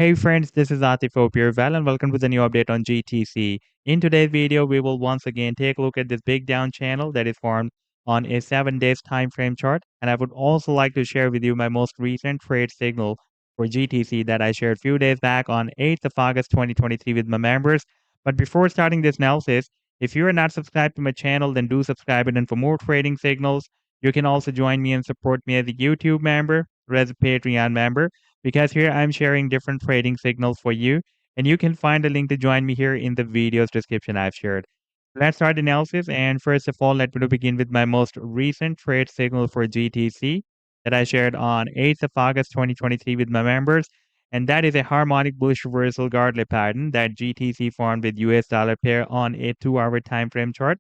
Hey friends, this is Atif Opierval and welcome to the new update on GTC. In today's video, we will once again take a look at this big down channel that is formed on a 7 days time frame chart. And I would also like to share with you my most recent trade signal for GTC that I shared a few days back on 8th of August 2023 with my members. But before starting this analysis, if you are not subscribed to my channel, then do subscribe, and for more trading signals, you can also join me and support me as a YouTube member or as a Patreon member, because here I'm sharing different trading signals for you, and you can find a link to join me here in the video's description I've shared. Let's start the analysis, and first of all, let me begin with my most recent trade signal for GTC that I shared on 8th of August 2023 with my members, and that is a harmonic bullish reversal Gardley pattern that GTC formed with US dollar pair on a 2-hour time frame chart.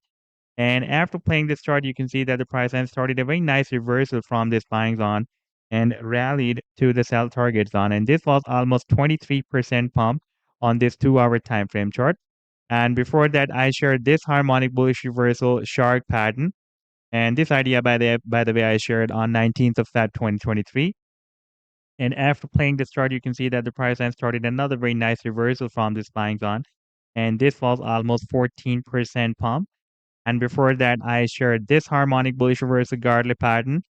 And after playing this chart, you can see that the price then started a very nice reversal from this buying zone and rallied to the sell target zone. And this was almost 23% pump on this 2-hour time frame chart. And before that, I shared this harmonic bullish reversal shark pattern. And this idea, by the way, I shared on 19th of Feb 2023. And after playing this chart, you can see that the price then started another very nice reversal from this buying zone. And this was almost 14% pump. And before that, I shared this harmonic bullish reversal Gardley pattern.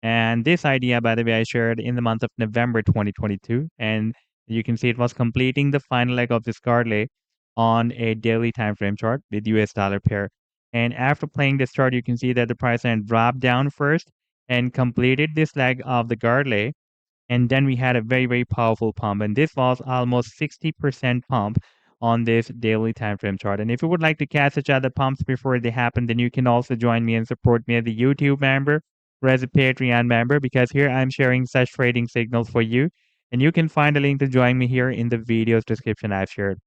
And this idea, by the way, I shared in the month of November 2022. And you can see it was completing the final leg of this Gardley on a daily time frame chart with US dollar pair. And after playing this chart, you can see that the price then dropped down first and completed this leg of the Gardley, and then we had a very, very powerful pump. And this was almost 60% pump on this daily time frame chart. And if you would like to catch such other pumps before they happen, then you can also join me and support me as a YouTube member or as a Patreon member, because here I'm sharing such trading signals for you. And you can find a link to join me here in the video's description I've shared.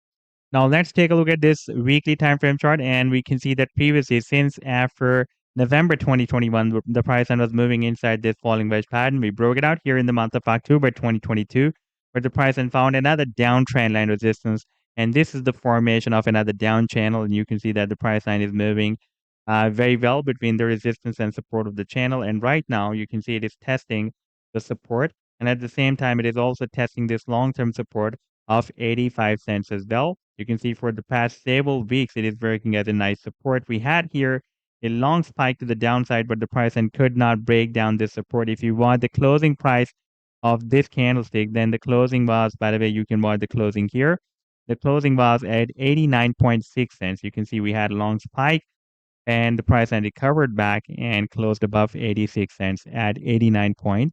Now let's take a look at this weekly time frame chart, and we can see that previously, since after November 2021, the price line was moving inside this falling wedge pattern. We broke it out here in the month of October 2022, where the price then found another downtrend line resistance, and this is the formation of another down channel, and you can see that the price line is moving very well between the resistance and support of the channel, and right now you can see it is testing the support, and at the same time it is also testing this long-term support of 85 cents as well. You can see for the past several weeks, it is working as a nice support. We had here a long spike to the downside, but the price then could not break down this support. If you want the closing price of this candlestick, then the closing was, by the way, you can watch the closing here. The closing was at 89.6 cents. You can see we had a long spike, and the price then recovered back and closed above 86 cents at 89.6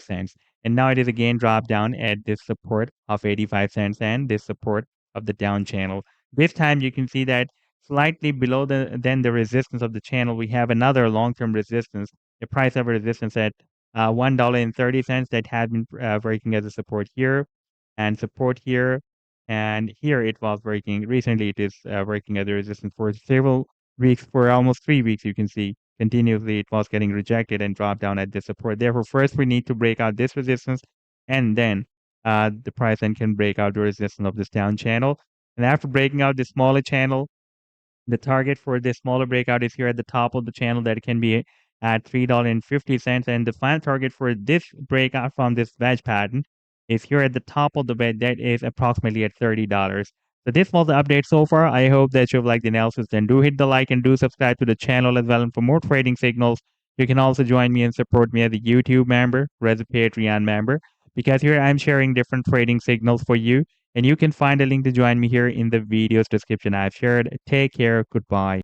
cents. And now it is again dropped down at this support of 85 cents and this support of the down channel. This time you can see that slightly below the resistance of the channel, we have another long-term resistance, a price of resistance at $1.30 that had been working as a support here and support here. And here it was working. Recently, it is working as a resistance for several weeks, for almost 3 weeks. You can see continuously it was getting rejected and dropped down at this support. Therefore, first we need to break out this resistance, and then the price then can break out the resistance of this down channel. And after breaking out the smaller channel, the target for this smaller breakout is here at the top of the channel, that it can be at $3.50. And the final target for this breakout from this wedge pattern is here at the top of the wedge, that is approximately at $30. So this was the update so far. I hope that you've liked the analysis. Then do hit the like and do subscribe to the channel as well. And for more trading signals, you can also join me and support me as a YouTube member or as a Patreon member, because here I'm sharing different trading signals for you. And you can find a link to join me here in the video's description I've shared. Take care. Goodbye.